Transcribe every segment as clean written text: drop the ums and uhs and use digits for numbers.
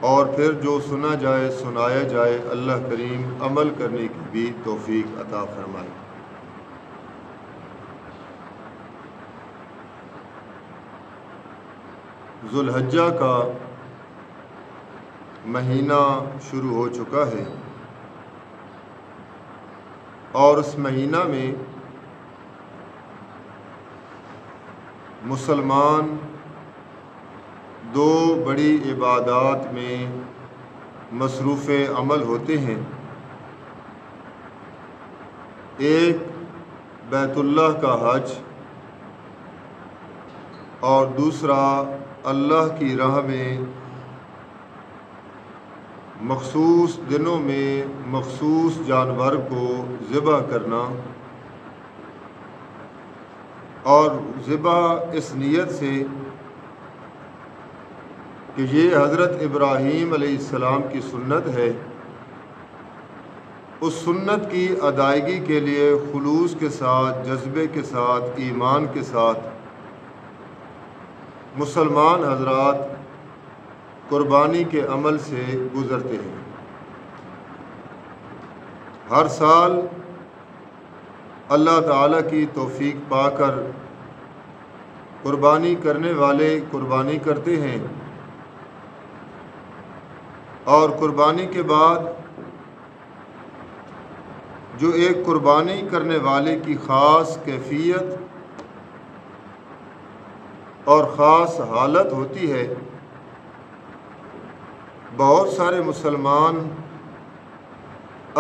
اور پھر جو سنا جائے سنایا جائے اللہ کریم عمل کرنے کی بھی توفیق عطا فرمائے۔ ذو الحجہ کا مہینہ شروع ہو چکا ہے، اور اس مہینہ میں مسلمان دو بڑی عبادات میں مصروف عمل ہوتے ہیں۔ ایک بیت اللہ کا حج، اور دوسرا اللہ کی راہ میں مخصوص دنوں میں مخصوص جانور کو ذبح کرنا، اور ذبح اس نیت سے کہ یہ حضرت ابراہیم علیہ السلام کی سنت ہے، اس سنت کی ادائیگی کے لیے خلوص کے ساتھ، جذبے کے ساتھ، ایمان کے ساتھ مسلمان حضرات قربانی کے عمل سے گزرتے ہیں۔ ہر سال اللہ تعالیٰ کی توفیق پا کر قربانی کرنے والے قربانی کرتے ہیں، اور قربانی کے بعد جو ایک قربانی کرنے والے کی خاص کیفیت اور خاص حالت ہوتی ہے، بہت سارے مسلمان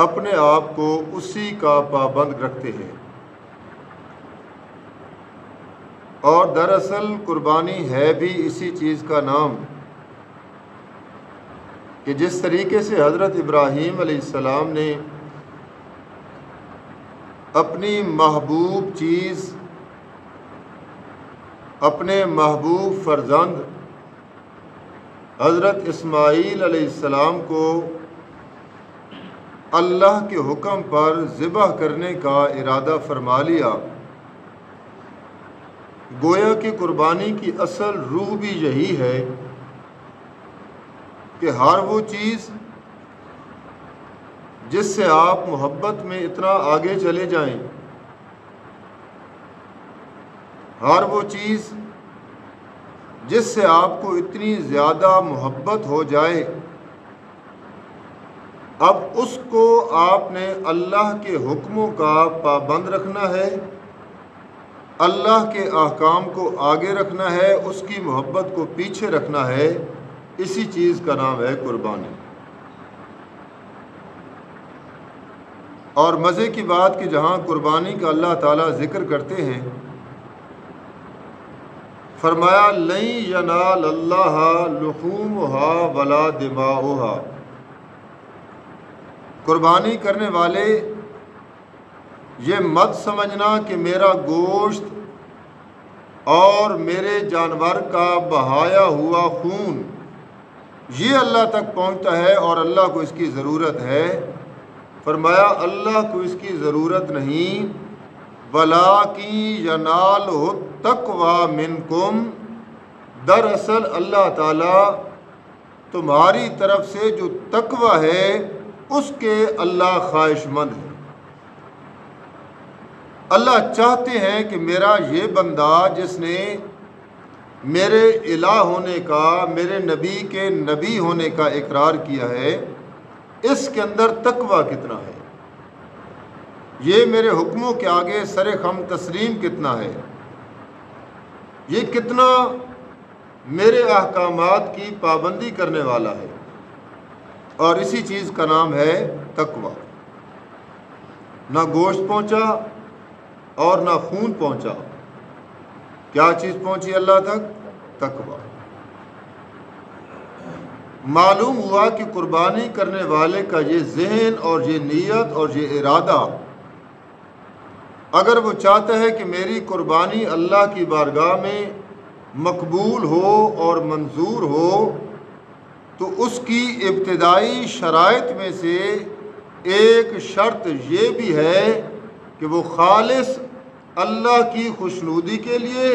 اپنے آپ کو اسی کا پابند رکھتے ہیں، اور دراصل قربانی ہے بھی اسی چیز کا نام کہ جس طریقے سے حضرت ابراہیم علیہ السلام نے اپنی محبوب چیز، اپنے محبوب فرزند حضرت اسماعیل علیہ السلام کو اللہ کے حکم پر ذبح کرنے کا ارادہ فرما لیا، گویا کہ قربانی کی اصل روح بھی یہی ہے کہ ہر وہ چیز جس سے آپ محبت میں اتنا آگے چلے جائیں، ہر وہ چیز جس سے آپ کو اتنی زیادہ محبت ہو جائے، اب اس کو آپ نے اللہ کے حکموں کا پابند رکھنا ہے، اللہ کے احکام کو آگے رکھنا ہے، اس کی محبت کو پیچھے رکھنا ہے۔ اسی چیز کا نام ہے قربانی۔ اور مزے کی بات کہ جہاں قربانی کا اللہ تعالیٰ ذکر کرتے ہیں، فرمایا لن ینال اللہ لحومها ولا دماؤها، قربانی کرنے والے یہ مت سمجھنا کہ میرا گوشت اور میرے جانور کا بہایا ہوا خون یہ اللہ تک پہنچتا ہے اور اللہ کو اس کی ضرورت ہے۔ فرمایا اللہ کو اس کی ضرورت نہیں، وَلَٰكِن يَنَالُهُ التَّقْوَىٰ مِنْكُمْ، دراصل اللہ تعالیٰ تمہاری طرف سے جو تقوی ہے اس کے اللہ خواہش مند ہے۔ اللہ چاہتے ہیں کہ میرا یہ بندہ جس نے میرے الہ ہونے کا، میرے نبی کے نبی ہونے کا اقرار کیا ہے، اس کے اندر تقوی کتنا ہے، یہ میرے حکموں کے آگے سر خم تسلیم کتنا ہے، یہ کتنا میرے احکامات کی پابندی کرنے والا ہے، اور اسی چیز کا نام ہے تقوی۔ نہ گوشت پہنچا اور نہ خون پہنچا، کیا چیز پہنچی اللہ تک؟ تقوی۔ معلوم ہوا کہ قربانی کرنے والے کا یہ ذہن اور یہ نیت اور یہ ارادہ، اگر وہ چاہتا ہے کہ میری قربانی اللہ کی بارگاہ میں مقبول ہو اور منظور ہو، تو اس کی ابتدائی شرائط میں سے ایک شرط یہ بھی ہے کہ وہ خالص اللہ کی خوشنودی کے لیے،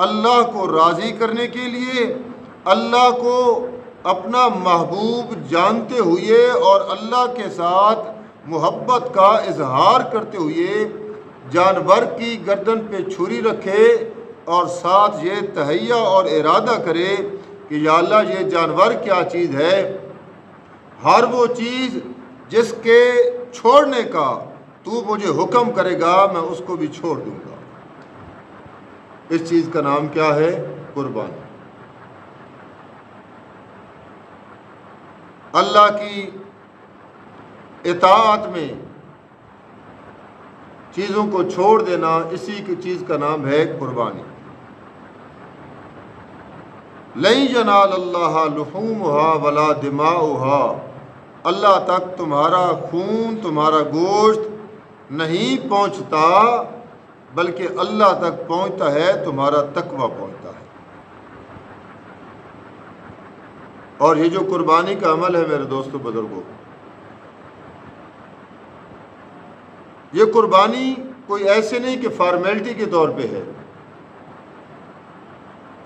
اللہ کو راضی کرنے کے لیے، اللہ کو اپنا محبوب جانتے ہوئے اور اللہ کے ساتھ محبت کا اظہار کرتے ہوئے جانور کی گردن پہ چھری رکھے اور ساتھ یہ تہیہ اور ارادہ کرے کہ یا اللہ یہ جانور کیا چیز ہے، ہر وہ چیز جس کے چھوڑنے کا تو مجھے حکم کرے گا میں اس کو بھی چھوڑ دوں گا۔ اس چیز کا نام کیا ہے؟ قربانی۔ اللہ کی اطاعت میں چیزوں کو چھوڑ دینا، اسی کی چیز کا نام ہے قربانی۔ لَن يَنَالَ اللَّهَ لُحُومُهَا وَلَا دِمَاؤُهَا، اللہ تک تمہارا خون، تمہارا گوشت نہیں پہنچتا، بلکہ اللہ تک پہنچتا ہے تمہارا تقویٰ پہنچتا ہے۔ اور یہ جو قربانی کا عمل ہے میرے دوستو بزرگوں، یہ قربانی کوئی ایسے نہیں کہ فارمیلٹی کے طور پہ ہے،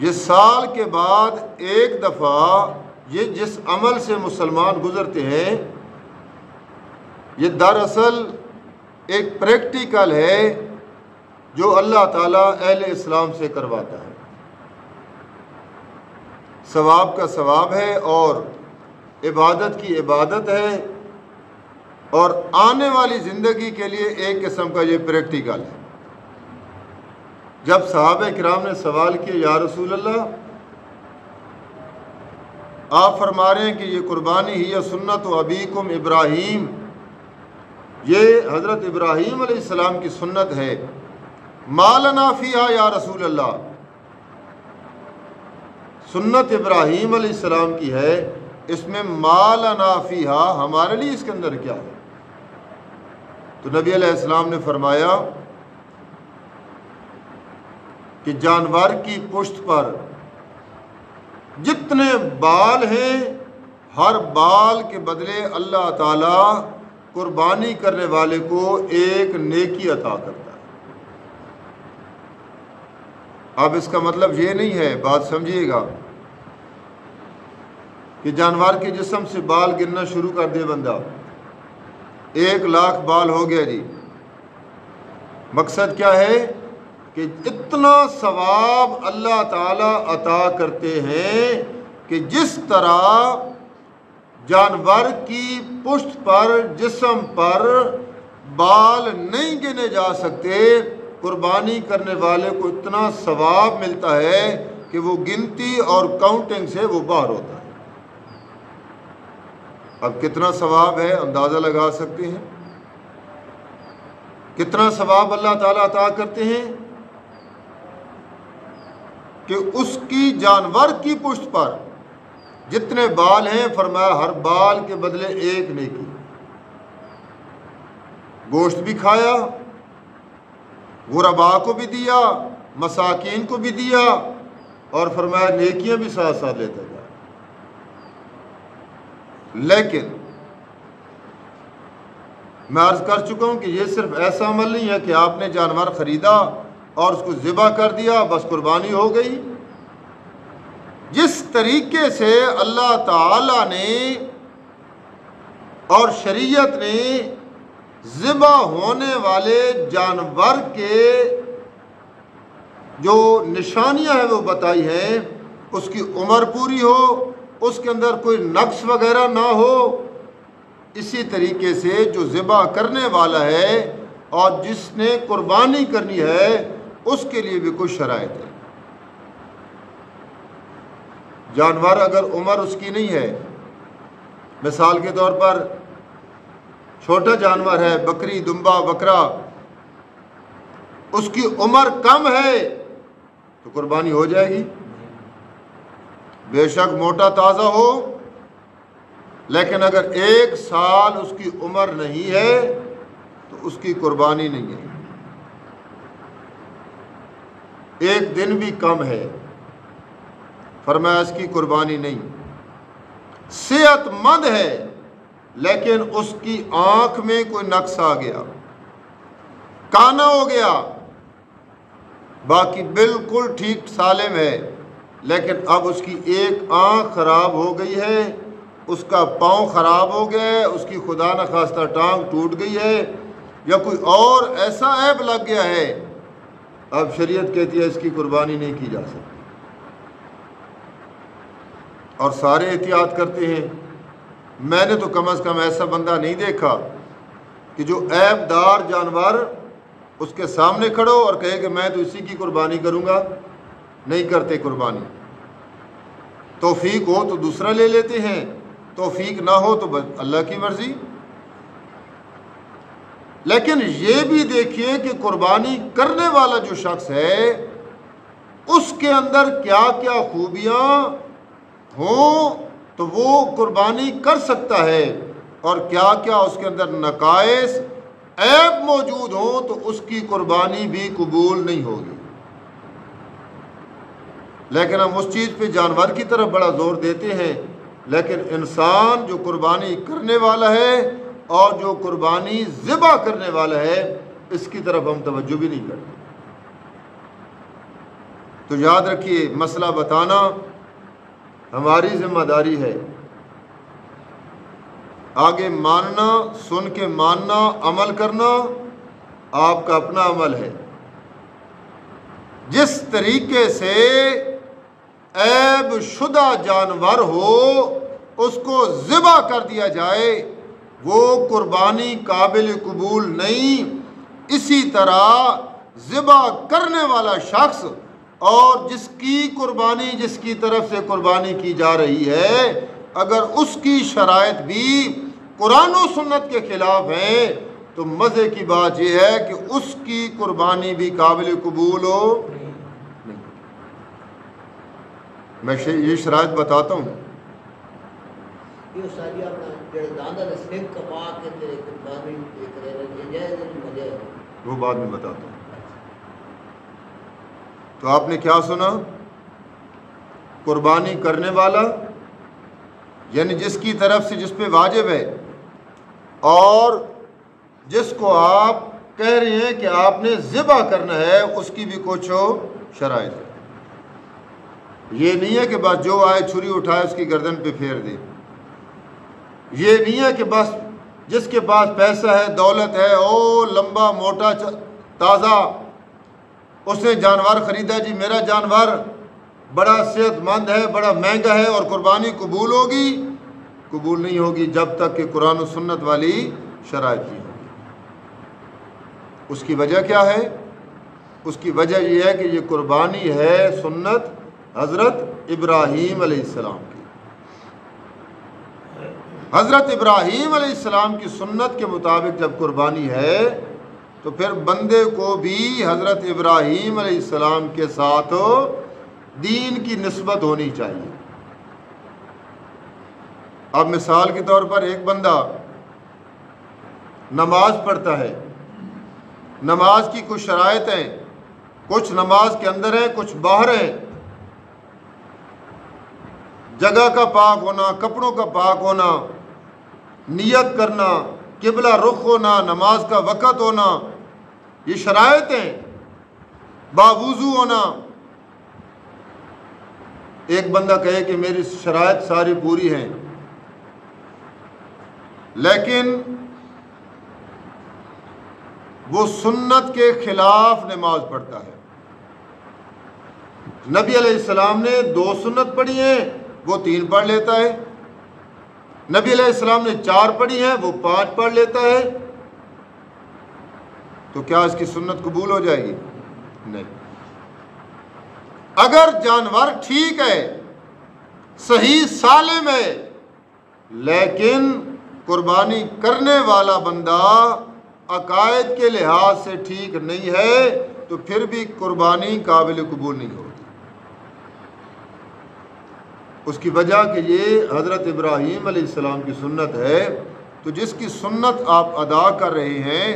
یہ سال کے بعد ایک دفعہ یہ جس عمل سے مسلمان گزرتے ہیں، یہ دراصل ایک پریکٹیکل ہے جو اللہ تعالیٰ اہل اسلام سے کرواتا ہے۔ ثواب کا ثواب ہے اور عبادت کی عبادت ہے، اور آنے والی زندگی کے لیے ایک قسم کا یہ پریکٹیکل ہے۔ جب صحابہ کرام نے سوال کیا یا رسول اللہ، آپ فرما رہے ہیں کہ یہ قربانی ہی سنت و ابیکم ابراہیم، یہ حضرت ابراہیم علیہ السلام کی سنت ہے، ما لنا فیہا یا رسول اللہ، سنت ابراہیم علیہ السلام کی ہے، اس میں ما لنا فیہا، ہمارے لیے اس کے اندر کیا ہے؟ تو نبی علیہ السلام نے فرمایا کہ جانور کی پشت پر جتنے بال ہیں، ہر بال کے بدلے اللہ تعالیٰ قربانی کرنے والے کو ایک نیکی عطا کرتا ہے۔ اب اس کا مطلب یہ نہیں ہے، بات سمجھیے گا، کہ جانور کے جسم سے بال گرنا شروع کر دے بندہ، 1,00,000 بال ہو گیا جی۔ مقصد کیا ہے کہ اتنا ثواب اللہ تعالیٰ عطا کرتے ہیں کہ جس طرح جانور کی پشت پر، جسم پر بال نہیں گنے جا سکتے، قربانی کرنے والے کو اتنا ثواب ملتا ہے کہ وہ گنتی اور کاؤنٹنگ سے وہ باہر ہوتا ہے۔ اب کتنا ثواب ہے اندازہ لگا سکتے ہیں، کتنا ثواب اللہ تعالیٰ عطا کرتے ہیں کہ اس کی جانور کی پشت پر جتنے بال ہیں، فرمایا ہر بال کے بدلے ایک نیکی، گوشت بھی کھایا، غرباء کو بھی دیا، مساکین کو بھی دیا، اور فرمایا نیکیاں بھی ساتھ ساتھ لیتا جائے۔ لیکن میں عرض کر چکا ہوں کہ یہ صرف ایسا عمل نہیں ہے کہ آپ نے جانور خریدا اور اس کو ذبح کر دیا بس قربانی ہو گئی۔ جس طریقے سے اللہ تعالیٰ نے اور شریعت نے ذبح ہونے والے جانور کے جو نشانیاں ہیں وہ بتائی ہیں، اس کی عمر پوری ہو، اس کے اندر کوئی نقص وغیرہ نہ ہو، اسی طریقے سے جو ذبح کرنے والا ہے اور جس نے قربانی کرنی ہے اس کے لیے بھی کچھ شرائط ہے۔ جانور اگر عمر اس کی نہیں ہے، مثال کے طور پر چھوٹا جانور ہے، بکری، دمبا، بکرا، اس کی عمر کم ہے تو قربانی ہو جائے گی، بے شک موٹا تازہ ہو، لیکن اگر 1 سال اس کی عمر نہیں ہے تو اس کی قربانی نہیں ہے، 1 دن بھی کم ہے، فرمایا اس کی قربانی نہیں۔ صحت مند ہے لیکن اس کی آنکھ میں کوئی نقص آ گیا، کانا ہو گیا، باقی بالکل ٹھیک سالم ہے، لیکن اب اس کی ایک آنکھ خراب ہو گئی ہے، اس کا پاؤں خراب ہو گیا ہے، اس کی خدا نخواستہ ٹانگ ٹوٹ گئی ہے، یا کوئی اور ایسا عیب لگ گیا ہے، اب شریعت کہتی ہے اس کی قربانی نہیں کی جا سکتی۔ اور سارے احتیاط کرتے ہیں۔ میں نے تو کم از کم ایسا بندہ نہیں دیکھا کہ جو عیب دار جانور اس کے سامنے کھڑو اور کہے کہ میں تو اسی کی قربانی کروں گا۔ نہیں کرتے قربانی۔ توفیق ہو تو دوسرا لے لیتے ہیں، توفیق نہ ہو تو بس اللہ کی مرضی۔ لیکن یہ بھی دیکھیے کہ قربانی کرنے والا جو شخص ہے اس کے اندر کیا کیا خوبیاں ہوں تو وہ قربانی کر سکتا ہے، اور کیا کیا اس کے اندر نقائص عیب موجود ہوں تو اس کی قربانی بھی قبول نہیں ہوگی۔ لیکن ہم اس چیز پہ جانور کی طرف بڑا زور دیتے ہیں، لیکن انسان جو قربانی کرنے والا ہے اور جو قربانی ذبح کرنے والا ہے اس کی طرف ہم توجہ بھی نہیں کرتے۔ تو یاد رکھیے، مسئلہ بتانا ہماری ذمہ داری ہے، آگے ماننا، سن کے ماننا، عمل کرنا آپ کا اپنا عمل ہے۔ جس طریقے سے عیب شدہ جانور ہو اس کو ذبح کر دیا جائے وہ قربانی قابل قبول نہیں، اسی طرح ذبح کرنے والا شخص اور جس کی قربانی، جس کی طرف سے قربانی کی جا رہی ہے، اگر اس کی شرائط بھی قرآن و سنت کے خلاف ہیں تو مزے کی بات یہ ہے کہ اس کی قربانی بھی قابل قبول ہو نہیں۔ میں یہ شرائط بتاتا ہوں۔ وہ بعد میں بتاتا ہوں۔ تو آپ نے کیا سنا؟ قربانی کرنے والا یعنی جس کی طرف سے جس پہ واجب ہے، اور جس کو آپ کہہ رہے ہیں کہ آپ نے ذبح کرنا ہے اس کی بھی کچھ شرائط ہے۔ یہ نہیں ہے کہ بس جو آئے چھری اٹھائے اس کی گردن پہ پھیر دے، یہ نہیں ہے کہ بس جس کے پاس پیسہ ہے، دولت ہے، او لمبا موٹا تازہ اس نے جانور خریدا، جی میرا جانور بڑا صحت مند ہے، بڑا مہنگا ہے اور قربانی قبول ہوگی؟ قبول نہیں ہوگی جب تک کہ قرآن و سنت والی شرائط نہیں ہوگی۔ اس کی وجہ کیا ہے؟ اس کی وجہ یہ ہے کہ یہ قربانی ہے سنت حضرت ابراہیم علیہ السلام کی۔ حضرت ابراہیم علیہ السلام کی سنت کے مطابق جب قربانی ہے تو پھر بندے کو بھی حضرت ابراہیم علیہ السلام کے ساتھ دین کی نسبت ہونی چاہیے۔ اب مثال کے طور پر ایک بندہ نماز پڑھتا ہے، نماز کی کچھ شرائط ہیں، کچھ نماز کے اندر ہیں، کچھ باہر ہیں۔ جگہ کا پاک ہونا، کپڑوں کا پاک ہونا، نیت کرنا، قبلہ رخ ہونا، نماز کا وقت ہونا، یہ شرائط ہیں۔ باوضو ہونا۔ ایک بندہ کہے کہ میری شرائط ساری پوری ہیں، لیکن وہ سنت کے خلاف نماز پڑھتا ہے۔ نبی علیہ السلام نے 2 سنت پڑھی ہیں، وہ 3 پڑھ لیتا ہے۔ نبی علیہ السلام نے 4 پڑھی ہیں، وہ 5 پڑھ لیتا ہے۔ تو کیا اس کی سنت قبول ہو جائے گی؟ نہیں۔ اگر جانور ٹھیک ہے، صحیح سالم ہے، لیکن قربانی کرنے والا بندہ عقائد کے لحاظ سے ٹھیک نہیں ہے تو پھر بھی قربانی قابل قبول نہیں ہوگی۔ اس کی وجہ کہ یہ حضرت ابراہیم علیہ السلام کی سنت ہے، تو جس کی سنت آپ ادا کر رہے ہیں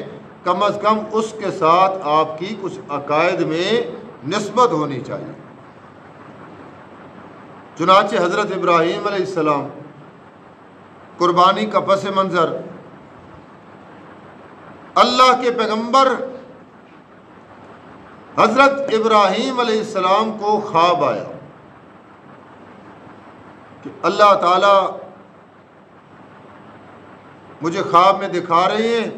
کم از کم اس کے ساتھ آپ کی کچھ عقائد میں نسبت ہونی چاہیے۔ چنانچہ حضرت ابراہیم علیہ السلام قربانی کا پس منظر، اللہ کے پیغمبر حضرت ابراہیم علیہ السلام کو خواب آیا کہ اللہ تعالیٰ مجھے خواب میں دکھا رہی ہیں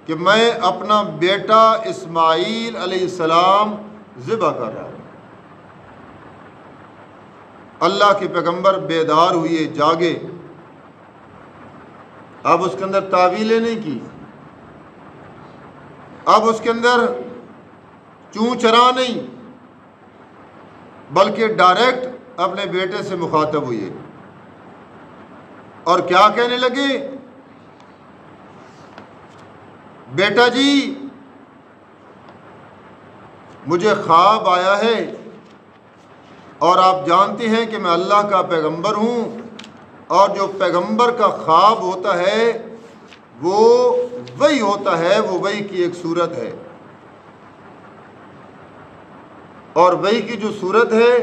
کہ میں اپنا بیٹا اسماعیل علیہ السلام ذبح کر رہا ہوں۔ اللہ کے پیغمبر بیدار ہوئے، جاگے۔ اب اس کے اندر تعویلیں نہیں کی، اب اس کے اندر چوں چرا نہیں، بلکہ ڈائریکٹ اپنے بیٹے سے مخاطب ہوئے اور کیا کہنے لگے؟ بیٹا جی مجھے خواب آیا ہے اور آپ جانتے ہیں کہ میں اللہ کا پیغمبر ہوں، اور جو پیغمبر کا خواب ہوتا ہے وہ وحی ہوتا ہے، وہ وحی کی ایک صورت ہے، اور وحی کی جو صورت ہے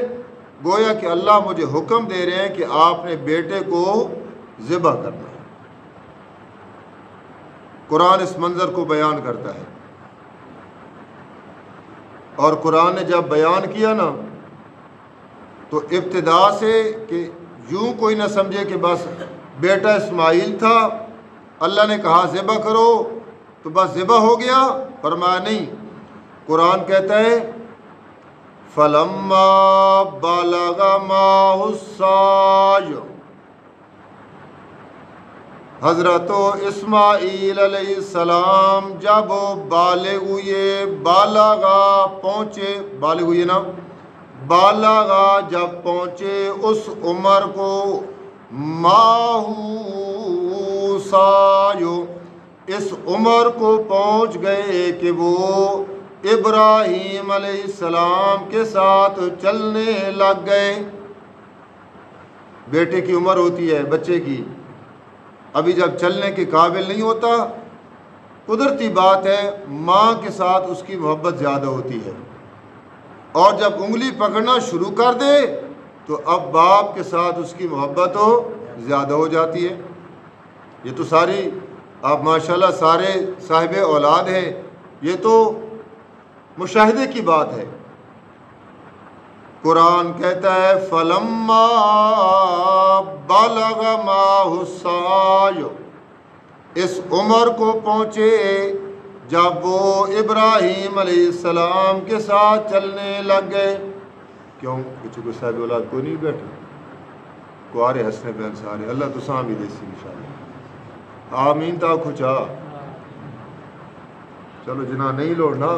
گویا کہ اللہ مجھے حکم دے رہے ہیں کہ آپ نے بیٹے کو ذبح کرنا ہے۔ قرآن اس منظر کو بیان کرتا ہے، اور قرآن نے جب بیان کیا نا تو ابتدا سے کہ یوں کوئی نہ سمجھے کہ بس بیٹا اسماعیل تھا، اللہ نے کہا ذبح کرو تو بس ذبح ہو گیا، فرمایا نہیں۔ قرآن کہتا ہے فَلَمَّا بَلَغَ مَعَهُ السَّعْيُ، حضرت اسماعیل علیہ السلام جب بالغ ہوئے، بالغا پہنچے، بالغ ہوئے نا، بالغا جب پہنچے اس عمر کو، ماہو سایو، اس عمر کو پہنچ گئے کہ وہ ابراہیم علیہ السلام کے ساتھ چلنے لگ گئے۔ بیٹے کی عمر ہوتی ہے بچے کی، ابھی جب چلنے کے قابل نہیں ہوتا، قدرتی بات ہے ماں کے ساتھ اس کی محبت زیادہ ہوتی ہے، اور جب انگلی پکڑنا شروع کر دے تو اب باپ کے ساتھ اس کی محبت زیادہ ہو جاتی ہے۔ یہ تو ساری آپ ماشاءاللہ سارے صاحب اولاد ہیں، یہ تو مشاہدے کی بات ہے۔ قرآن کہتا ہے فَلَمَّا بَلَغَ مَعَهُ السَّعْيُ، اس عمر کو پہنچے جب وہ ابراہیم علیہ السلام کے ساتھ چلنے لگ گئے۔ کیوں کچھ کو صاحب اولاد کو نہیں بیٹھے کو آ رہے ہنسنے بہن سارے، اللہ تو ساں بھی دیسی انشاءاللہ، آمین تا کھچا چلو جنا نہیں لوڑنا۔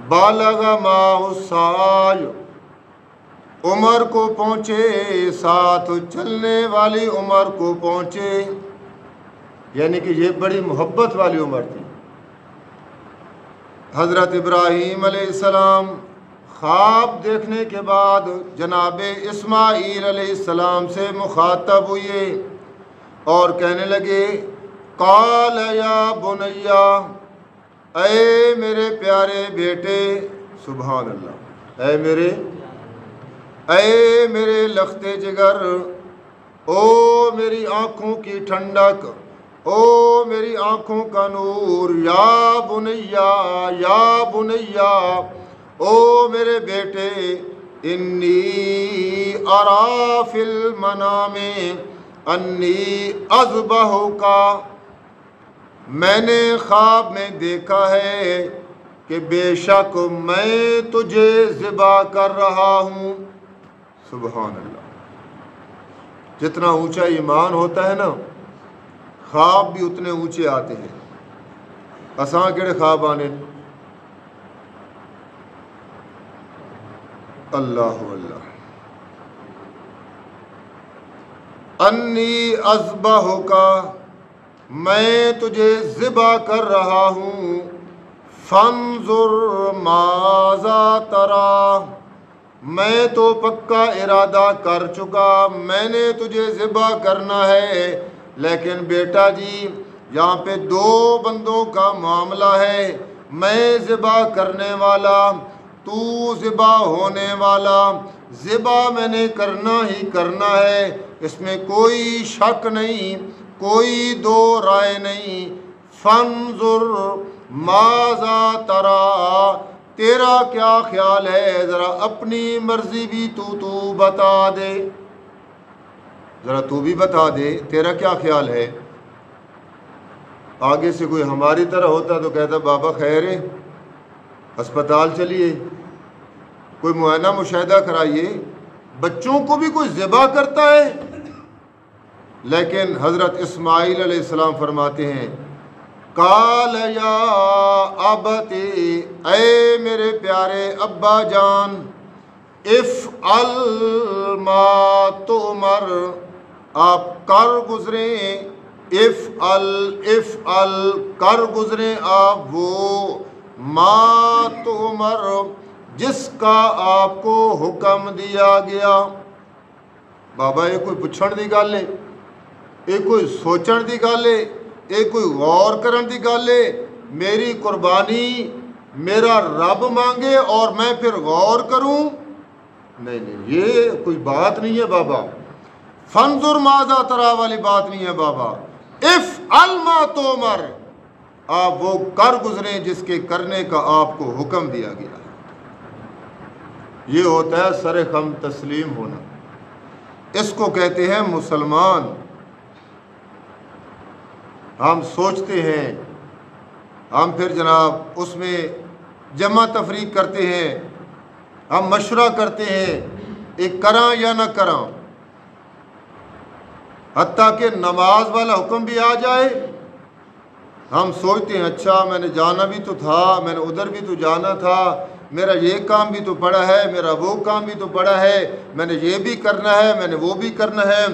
بالغ معه السعی، عمر کو پہنچے، ساتھ چلنے والی عمر کو پہنچے، یعنی کہ یہ بڑی محبت والی عمر تھی۔ حضرت ابراہیم علیہ السلام خواب دیکھنے کے بعد جناب اسماعیل علیہ السلام سے مخاطب ہوئے اور کہنے لگے قال یا بنیا، اے میرے پیارے بیٹے، سبحان اللہ، اے میرے لختے جگر، او میری آنکھوں کی ٹھنڈک، او میری آنکھوں کا نور، یا بنیا، او میرے بیٹے، انی ارا فی المنام انی اذبحک، میں نے خواب میں دیکھا ہے کہ بے شک میں تجھے ذبح کر رہا ہوں۔ سبحان اللہ، جتنا اونچا ایمان ہوتا ہے نا خواب بھی اتنے اونچے آتے ہیں۔ اساں کیڑے خواب آنے، اللہ اللہ، انی اذبحک، میں تجھے ذبح کر رہا ہوں، فانظر ماذا تری، میں تو پکا ارادہ کر چکا، میں نے تجھے ذبح کرنا ہے، لیکن بیٹا جی یہاں پہ دو بندوں کا معاملہ ہے، میں ذبح کرنے والا، تو ذبح ہونے والا، ذبح میں نے کرنا ہی کرنا ہے، اس میں کوئی شک نہیں، کوئی دو رائے نہیں۔ فانظر ماذا تری، تیرا کیا خیال ہے؟ ذرا اپنی مرضی بھی تو بتا دے، ذرا تو بھی بتا دے تیرا کیا خیال ہے۔ آگے سے کوئی ہماری طرح ہوتا تو کہتا بابا خیر ہے، ہسپتال چلیے، کوئی معائنہ مشاہدہ کرائیے، بچوں کو بھی کوئی ذبح کرتا ہے۔ لیکن حضرت اسماعیل علیہ السلام فرماتے ہیں قال یا ابت، اے میرے پیارے ابا جان، افعل ما تؤمر، آپ کر گزریں، افعل کر گزریں آپ وہ، ما تؤمر جس کا آپ کو حکم دیا گیا۔ بابا یہ کوئی پوچھن دی گل ہے، یہ کوئی سوچن دی گل ہے، یہ کوئی غور کرن دی گل ہے؟ میری قربانی میرا رب مانگے اور میں پھر غور کروں؟ نہیں، یہ کوئی بات نہیں ہے بابا۔ فانظر ماذا ترى والی بات نہیں ہے بابا۔ افعل ما تؤمر، آپ وہ کر گزریں جس کے کرنے کا آپ کو حکم دیا گیا ہے۔ یہ ہوتا ہے سر خم تسلیم ہونا، اس کو کہتے ہیں مسلمان۔ ہم سوچتے ہیں، ہم پھر جناب اس میں جمع تفریق کرتے ہیں، ہم مشورہ کرتے ہیں ایک کراں یا نہ کراں، حتیٰ کہ نماز والا حکم بھی آ جائے ہم سوچتے ہیں اچھا میں نے جانا بھی تو تھا، میں نے ادھر بھی تو جانا تھا، میرا یہ کام بھی تو پڑا ہے، میرا وہ کام بھی تو پڑا ہے، میں نے یہ بھی کرنا ہے، میں نے وہ بھی کرنا ہے،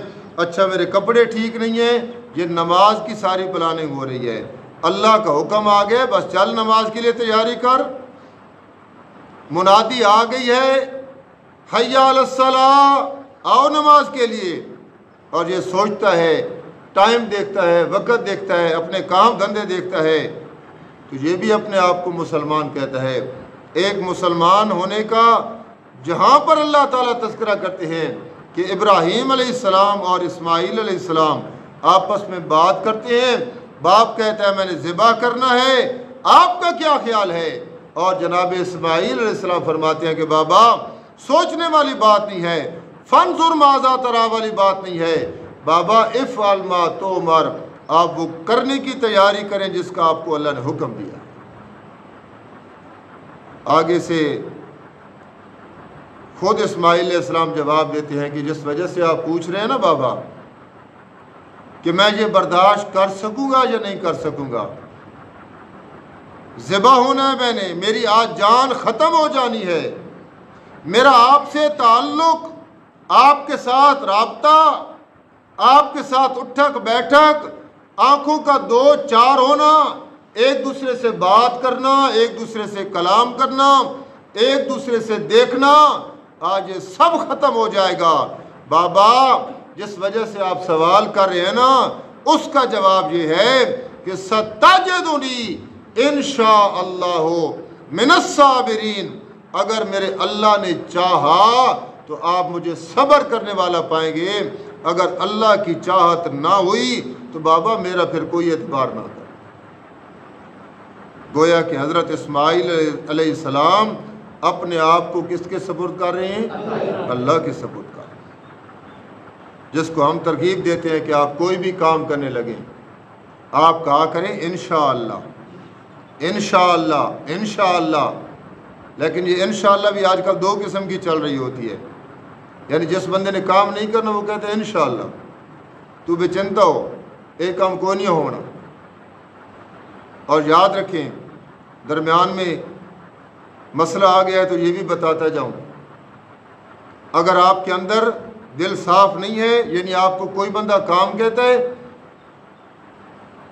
اچھا میرے کپڑے ٹھیک نہیں ہیں۔ یہ نماز کی ساری پلاننگ ہو رہی ہے، اللہ کا حکم آ گیا بس چل نماز کے لیے تیاری کر، منادی آ گئی ہے حی علی الصلاۃ، آؤ نماز کے لیے، اور یہ سوچتا ہے، ٹائم دیکھتا ہے، وقت دیکھتا ہے، اپنے کام دھندے دیکھتا ہے، تو یہ بھی اپنے آپ کو مسلمان کہتا ہے۔ ایک مسلمان ہونے کا جہاں پر اللہ تعالیٰ تذکرہ کرتے ہیں کہ ابراہیم علیہ السلام اور اسماعیل علیہ السلام آپس میں بات کرتے ہیں، باپ کہتا ہے میں نے ذبح کرنا ہے، آپ کا کیا خیال ہے؟ اور جناب اسماعیل علیہ السلام فرماتے ہیں کہ بابا سوچنے والی بات نہیں ہے، فانظر ماذا ترى والی بات نہیں ہے، بابا افعل ما تؤمر، آپ وہ کرنے کی تیاری کریں جس کا آپ کو اللہ نے حکم دیا۔ آگے سے خود اسماعیل علیہ السلام جواب دیتے ہیں کہ جس وجہ سے آپ پوچھ رہے ہیں نا بابا کہ میں یہ برداشت کر سکوں گا یا نہیں کر سکوں گا، ذبح ہونا ہے میں نے، میری آج جان ختم ہو جانی ہے، میرا آپ سے تعلق، آپ کے ساتھ رابطہ، آپ کے ساتھ اٹھک بیٹھک، آنکھوں کا دو چار ہونا، ایک دوسرے سے بات کرنا، ایک دوسرے سے کلام کرنا، ایک دوسرے سے دیکھنا، آج یہ سب ختم ہو جائے گا۔ بابا جس وجہ سے آپ سوال کر رہے ہیں نا اس کا جواب یہ ہے کہ ستجدنی انشاءاللہ من الصابرین، اگر میرے اللہ نے چاہا تو آپ مجھے صبر کرنے والا پائیں گے، اگر اللہ کی چاہت نہ ہوئی تو بابا میرا پھر کوئی اعتبار نہ کر۔ گویا کہ حضرت اسماعیل علیہ السلام اپنے آپ کو کس کے سپرد کر رہے ہیں؟ اللہ کے سپرد کر رہے ہیں، جس کو ہم ترغیب دیتے ہیں کہ آپ کوئی بھی کام کرنے لگیں آپ کہا کریں انشاءاللہ انشاءاللہ انشاءاللہ۔ لیکن یہ انشاءاللہ بھی آج کل دو قسم کی چل رہی ہوتی ہے، یعنی جس بندے نے کام نہیں کرنا وہ کہتے ہیں انشاءاللہ، تو بے چنتا ہو ایک کام کو نہیں ہونا۔ اور یاد رکھیں درمیان میں مسئلہ آ گیا ہے تو یہ بھی بتاتا جاؤں، اگر آپ کے اندر دل صاف نہیں ہے، یعنی آپ کو کوئی بندہ کام کہتا ہے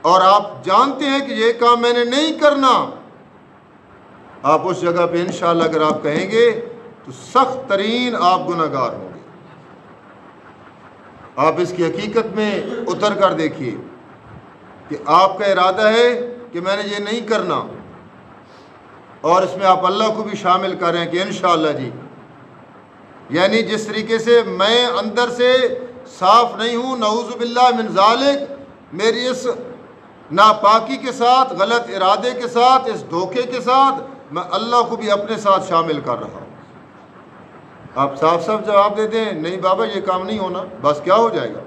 اور آپ جانتے ہیں کہ یہ کام میں نے نہیں کرنا، آپ اس جگہ پہ انشاءاللہ اگر آپ کہیں گے تو سخت ترین آپ گناہگار ہوں گے۔ آپ اس کی حقیقت میں اتر کر دیکھیے کہ آپ کا ارادہ ہے کہ میں نے یہ نہیں کرنا، اور اس میں آپ اللہ کو بھی شامل کر رہے ہیں کہ انشاءاللہ جی، یعنی جس طریقے سے میں اندر سے صاف نہیں ہوں، نعوذ باللہ من ذالک، میری اس ناپاکی کے ساتھ، غلط ارادے کے ساتھ، اس دھوکے کے ساتھ میں اللہ کو بھی اپنے ساتھ شامل کر رہا ہوں۔ آپ صاف صاف جواب دے دیں نہیں بابا یہ کام نہیں ہونا، بس کیا ہو جائے گا؟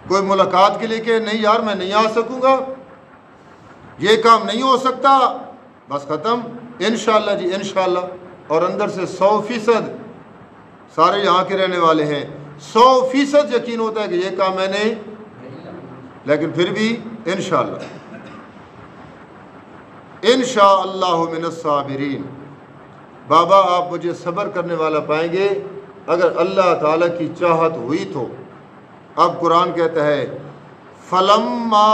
کوئی ملاقات کے لیے کہ نہیں یار میں نہیں آ سکوں گا، یہ کام نہیں ہو سکتا، بس ختم، انشاءاللہ جی انشاءاللہ، اور اندر سے 100% سارے یہاں کے رہنے والے ہیں، 100% یقین ہوتا ہے کہ یہ کام میں نے، لیکن پھر بھی انشاءاللہ انشاءاللہ من الصابرین۔ بابا آپ مجھے صبر کرنے والا پائیں گے اگر اللہ تعالیٰ کی چاہت ہوئی تو۔ اب قرآن کہتا ہے فَلَمَّا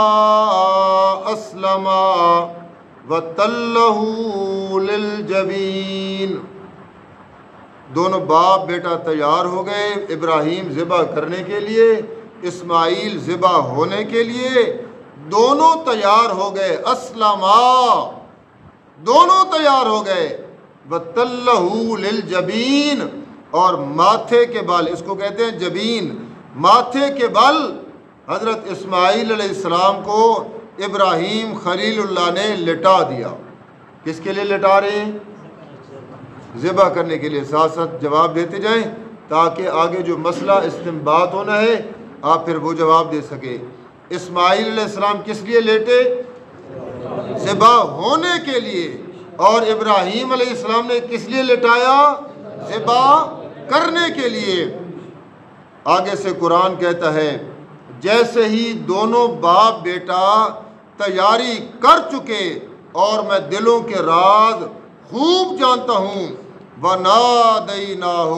أَسْلَمَا وَتَلَّهُ لِلْجَبِينِ، دونوں باپ بیٹا تیار ہو گئے ابراہیم ذبح کرنے کے لیے، اسماعیل ذبح ہونے کے لیے، دونوں تیار ہو گئے، اسلما دونوں تیار ہو گئے، وَتَلَّهُ لِلْجَبِينِ، اور ماتھے کے بل، اس کو کہتے ہیں جبین، ماتھے کے بل حضرت اسماعیل علیہ السلام کو ابراہیم خلیل اللہ نے لٹا دیا۔ کس کے لیے لٹا رہے ہیں؟ ذبح کرنے کے لیے۔ ساتھ ساتھ جواب دیتے جائیں تاکہ آگے جو مسئلہ استنباط ہونا ہے آپ پھر وہ جواب دے سکے۔ اسماعیل علیہ السلام کس لیے لیٹے؟ ذبح ہونے کے لیے، اور ابراہیم علیہ السلام نے کس لیے لٹایا؟ ذبح کرنے کے لیے۔ آگے سے قرآن کہتا ہے جیسے ہی دونوں باپ بیٹا تیاری کر چکے، اور میں دلوں کے راز خوب جانتا ہوں، وَنَادَيْنَاهُ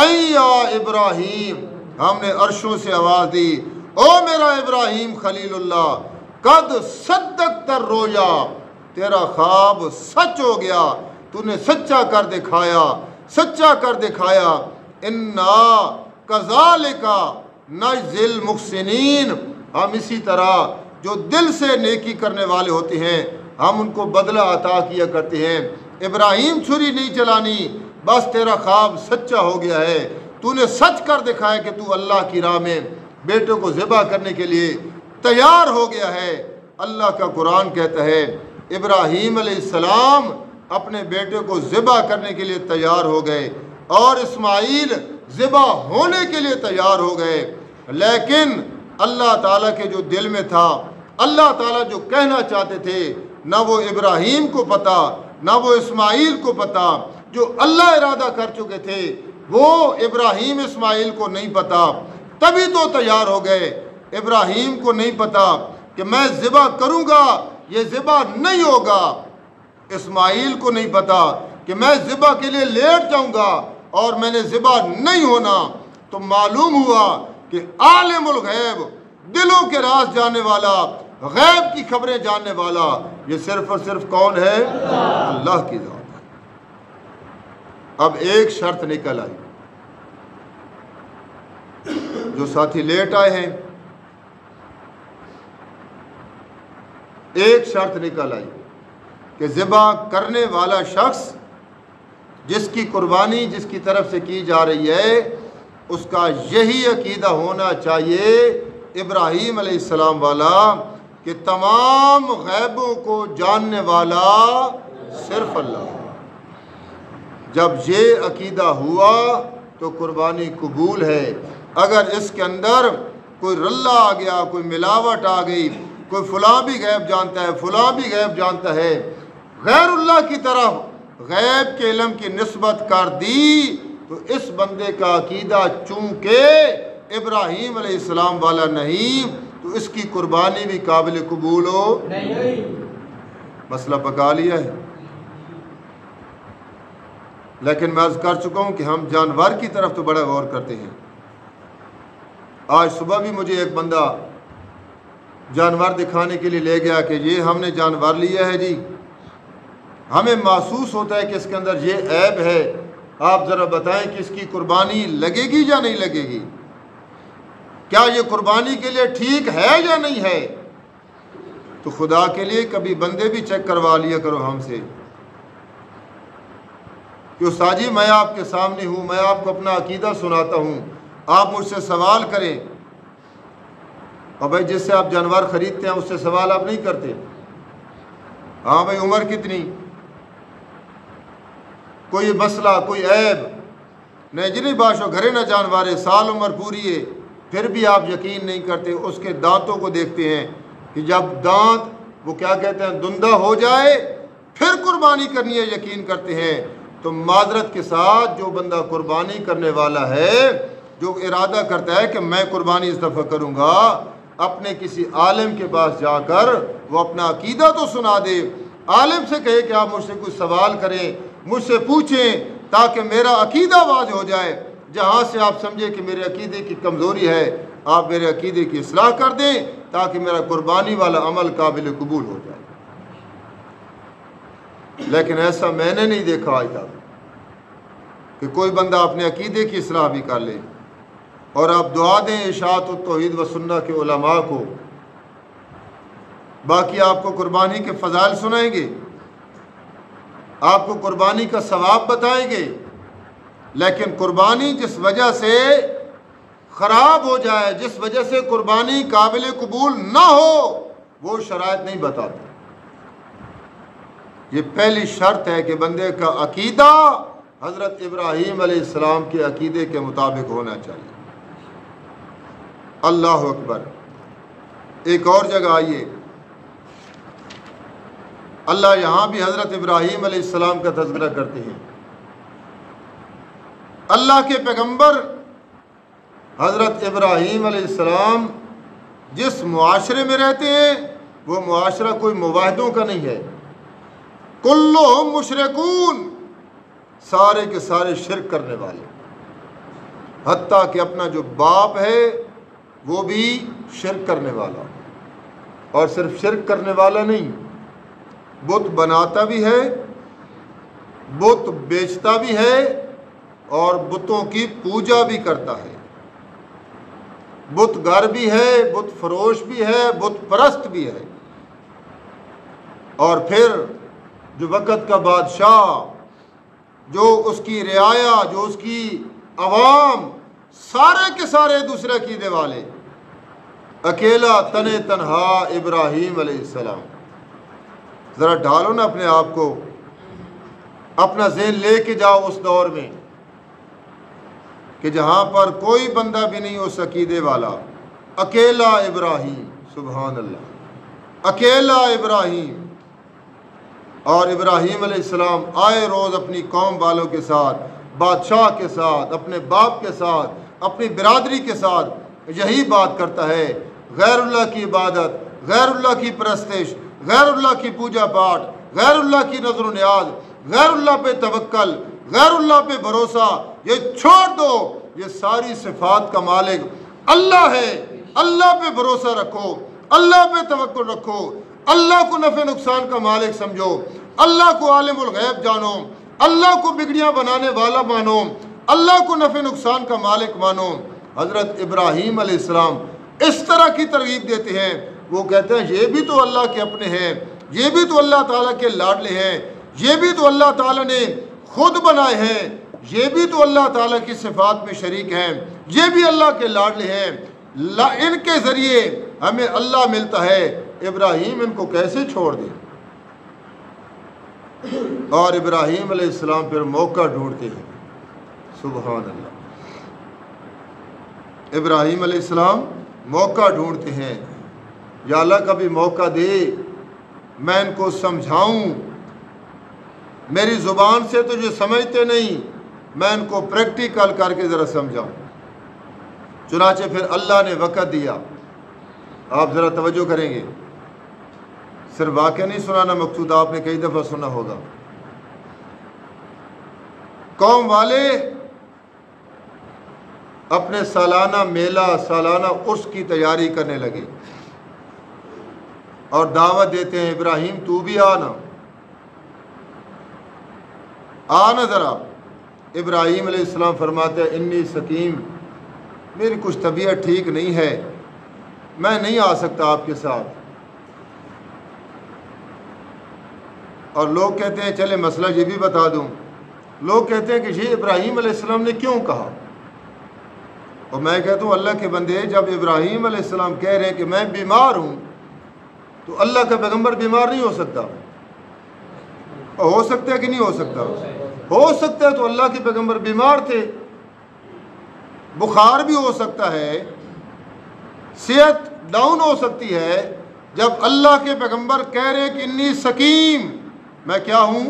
أَن يَا إِبْرَاهِيمُ، ہم نے عرشوں سے آواز دی او میرا ابراہیم خلیل اللہ، قد صدقت الرؤیا، تیرا خواب سچ ہو گیا، تو نے سچا کر دکھایا، سچا کر دکھایا، اِنَّا كَذَلِكَ نَجْزِي الْمُحْسِنِينَ، ہم اسی طرح جو دل سے نیکی کرنے والے ہوتے ہیں ہم ان کو بدلہ عطا کیا کرتے ہیں۔ ابراہیم چھری نہیں چلانی، بس تیرا خواب سچا ہو گیا ہے، تو نے سچ کر دکھایا کہ تو اللہ کی راہ میں بیٹوں کو ذبح کرنے کے لیے تیار ہو گیا ہے۔ اللہ کا قرآن کہتا ہے ابراہیم علیہ السلام اپنے بیٹے کو ذبح کرنے کے لیے تیار ہو گئے، اور اسماعیل ذبح ہونے کے لیے تیار ہو گئے، لیکن اللہ تعالیٰ کے جو دل میں تھا، اللہ تعالیٰ جو کہنا چاہتے تھے، نہ وہ ابراہیم کو پتا نہ وہ اسماعیل کو پتا، جو اللہ ارادہ کر چکے تھے وہ ابراہیم اسماعیل کو نہیں پتا، تبھی تو تیار ہو گئے۔ ابراہیم کو نہیں پتا کہ میں ذبح کروں گا یہ ذبح نہیں ہوگا، اسماعیل کو نہیں پتا کہ میں ذبح کے لیے لیٹ جاؤں گا اور میں نے ذبح نہیں ہونا، تو معلوم ہوا کہ عالم الغیب، دلوں کے راز جاننے والا، غیب کی خبریں جاننے والا، یہ صرف اور صرف کون ہے؟ اللہ کی ذات ہے۔ اب ایک شرط نکل آئی، جو ساتھی لیٹ آئے ہیں ایک شرط نکل آئی کہ ذبح کرنے والا شخص جس کی قربانی جس کی طرف سے کی جا رہی ہے اس کا یہی عقیدہ ہونا چاہیے ابراہیم علیہ السلام والا کہ تمام غیبوں کو جاننے والا صرف اللہ۔ جب یہ عقیدہ ہوا تو قربانی قبول ہے۔ اگر اس کے اندر کوئی رلا آ گیا، کوئی ملاوٹ آ گئی، کوئی فلاں بھی غیب جانتا ہے، فلاں بھی غیب جانتا ہے، غیر اللہ کی طرف غیب کے علم کی نسبت کر دی، تو اس بندے کا عقیدہ چونکہ ابراہیم علیہ السلام والا نہیں، تو اس کی قربانی بھی قابل قبول ہو نہیں۔ مسئلہ پکا لیا ہے۔ لیکن میں عرض کر چکا ہوں کہ ہم جانور کی طرف تو بڑا غور کرتے ہیں۔ آج صبح بھی مجھے ایک بندہ جانور دکھانے کے لیے لے گیا کہ یہ ہم نے جانور لیا ہے جی، ہمیں محسوس ہوتا ہے کہ اس کے اندر یہ عیب ہے، آپ ذرا بتائیں کہ اس کی قربانی لگے گی یا نہیں لگے گی، کیا یہ قربانی کے لیے ٹھیک ہے یا نہیں ہے؟ تو خدا کے لیے کبھی بندے بھی چیک کروا لیا کرو ہم سے کہ استاد جی میں آپ کے سامنے ہوں، میں آپ کو اپنا عقیدہ سناتا ہوں، آپ مجھ سے سوال کریں۔ اور بھائی جس سے آپ جانور خریدتے ہیں اس سے سوال آپ نہیں کرتے، ہاں بھائی عمر کتنی، کوئی مسئلہ کوئی عیب نہیں جنہیں باشو گھرے نہ جانوارے، سال عمر پوری ہے پھر بھی آپ یقین نہیں کرتے۔ اس کے دانتوں کو دیکھتے ہیں کہ جب دانت وہ کیا کہتے ہیں دندہ ہو جائے پھر قربانی کرنی ہے، یقین کرتے ہیں۔ تو معذرت کے ساتھ جو بندہ قربانی کرنے والا ہے، جو ارادہ کرتا ہے کہ میں قربانی اس دفعہ کروں گا، اپنے کسی عالم کے پاس جا کر وہ اپنا عقیدہ تو سنا دے، عالم سے کہے کہ آپ مجھ سے کچھ سوال کریں، مجھ سے پوچھیں تاکہ میرا عقیدہ واضح ہو جائے۔ جہاں سے آپ سمجھے کہ میرے عقیدے کی کمزوری ہے، آپ میرے عقیدے کی اصلاح کر دیں تاکہ میرا قربانی والا عمل قابل قبول ہو جائے۔ لیکن ایسا میں نے نہیں دیکھا آج تک کہ کوئی بندہ اپنے عقیدے کی اصلاح بھی کر لے۔ اور آپ دعا دیں اشاعت التوحید و سنہ کے علماء کو، باقی آپ کو قربانی کے فضائل سنائیں گے، آپ کو قربانی کا ثواب بتائیں گے، لیکن قربانی جس وجہ سے خراب ہو جائے، جس وجہ سے قربانی قابل قبول نہ ہو، وہ شرائط نہیں بتاتے۔ یہ پہلی شرط ہے کہ بندے کا عقیدہ حضرت ابراہیم علیہ السلام کے عقیدے کے مطابق ہونا چاہیے۔ اللہ اکبر۔ ایک اور جگہ آئیے، اللہ یہاں بھی حضرت ابراہیم علیہ السلام کا تذکرہ کرتے ہیں۔ اللہ کے پیغمبر حضرت ابراہیم علیہ السلام جس معاشرے میں رہتے ہیں وہ معاشرہ کوئی مواحدوں کا نہیں ہے، کلہم مشرکون، سارے کے سارے شرک کرنے والے، حتیٰ کہ اپنا جو باپ ہے وہ بھی شرک کرنے والا، اور صرف شرک کرنے والا نہیں، بت بناتا بھی ہے، بت بیچتا بھی ہے، اور بتوں کی پوجا بھی کرتا ہے۔ بت گر بھی ہے، بت فروش بھی ہے، بت پرست بھی ہے۔ اور پھر جو وقت کا بادشاہ، جو اس کی رعایا، جو اس کی عوام، سارے کے سارے دوسرے عقیدے والے، اکیلا تنے تنہا ابراہیم علیہ السلام۔ ذرا ڈالو نا اپنے آپ کو، اپنا ذہن لے کے جاؤ اس دور میں کہ جہاں پر کوئی بندہ بھی نہیں اس عقیدے والا، اکیلا ابراہیم، سبحان اللہ، اکیلا ابراہیم۔ اور ابراہیم علیہ السلام آئے روز اپنی قوم والوں کے ساتھ، بادشاہ کے ساتھ، اپنے باپ کے ساتھ، اپنی برادری کے ساتھ یہی بات کرتا ہے، غیر اللہ کی عبادت، غیر اللہ کی پرستش، غیر اللہ کی پوجا پاٹ، غیر اللہ کی نظر و نیاز، غیر اللہ پہ توکل، غیر اللہ پہ بھروسہ، یہ چھوڑ دو۔ یہ ساری صفات کا مالک اللہ ہے، اللہ پہ بھروسہ رکھو، اللہ پہ توکل رکھو، اللہ کو نفع نقصان کا مالک سمجھو، اللہ کو عالم الغیب جانو، اللہ کو بگڑیاں بنانے والا مانو، اللہ کو نفع نقصان کا مالک مانو۔ حضرت ابراہیم علیہ السلام اس طرح کی ترغیب دیتے ہیں، وہ کہتے ہیں یہ بھی تو اللہ کے اپنے ہیں، یہ بھی تو اللہ تعالیٰ کے لاڈلے ہیں، یہ بھی تو اللہ تعالیٰ نے خود بنائے ہیں، یہ بھی تو اللہ تعالیٰ کی صفات میں شریک ہیں، یہ بھی اللہ کے لاڈلے ہیں، ان کے ذریعے ہمیں اللہ ملتا ہے۔ ابراہیم ان کو کیسے چھوڑ دیں؟ اور ابراہیم علیہ السلام پھر موقع ڈھونڈتے ہیں، سبحان اللہ۔ ابراہیم علیہ السلام موقع ڈھونڈتے ہیں، یا اللہ کبھی موقع دے، میں ان کو سمجھاؤں، میری زبان سے تو جو سمجھتے نہیں، میں ان کو پریکٹیکل کر کے ذرا سمجھاؤں۔ چنانچہ پھر اللہ نے وقت دیا۔ آپ ذرا توجہ کریں گے، صرف واقعہ نہیں سنانا مقصود، آپ نے کئی دفعہ سنا ہوگا۔ قوم والے اپنے سالانہ میلہ، سالانہ عرس کی تیاری کرنے لگے اور دعوت دیتے ہیں، ابراہیم تو بھی آنا، آنا ذرا۔ ابراہیم علیہ السلام فرماتے ہیں انی سقیم، میری کچھ طبیعت ٹھیک نہیں ہے، میں نہیں آ سکتا آپ کے ساتھ۔ اور لوگ کہتے ہیں چلے مسئلہ یہ بھی بتا دوں، لوگ کہتے ہیں کہ یہ ابراہیم علیہ السلام نے کیوں کہا؟ اور میں کہتا ہوں اللہ کے بندے، جب ابراہیم علیہ السلام کہہ رہے ہیں کہ میں بیمار ہوں، تو اللہ کا پیغمبر بیمار نہیں ہو سکتا۔ ہو سکتا ہے کہ نہیں ہو سکتا؟ ہو سکتا ہے. تو اللہ کے پیغمبر بیمار تھے، بخار بھی ہو سکتا ہے، صحت ڈاؤن ہو سکتی ہے. جب اللہ کے پیغمبر کہہ رہے کہ انی سقیم، میں کیا ہوں؟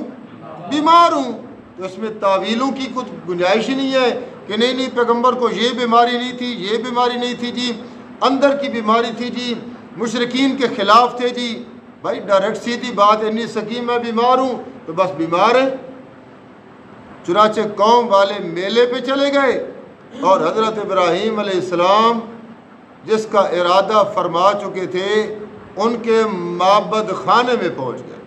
بیمار ہوں، تو اس میں تعویلوں کی کچھ گنجائش ہی نہیں ہے کہ نہیں پیغمبر کو یہ بیماری نہیں تھی، یہ بیماری نہیں تھی جی، اندر کی بیماری تھی جی، مشرکین کے خلاف تھے جی. بھائی ڈائریکٹ سیدھی بات، انی سقیم میں بیمار ہوں تو بس بیمار ہے. چنانچہ قوم والے میلے پہ چلے گئے اور حضرت ابراہیم علیہ السلام جس کا ارادہ فرما چکے تھے ان کے معبد خانے میں پہنچ گئے.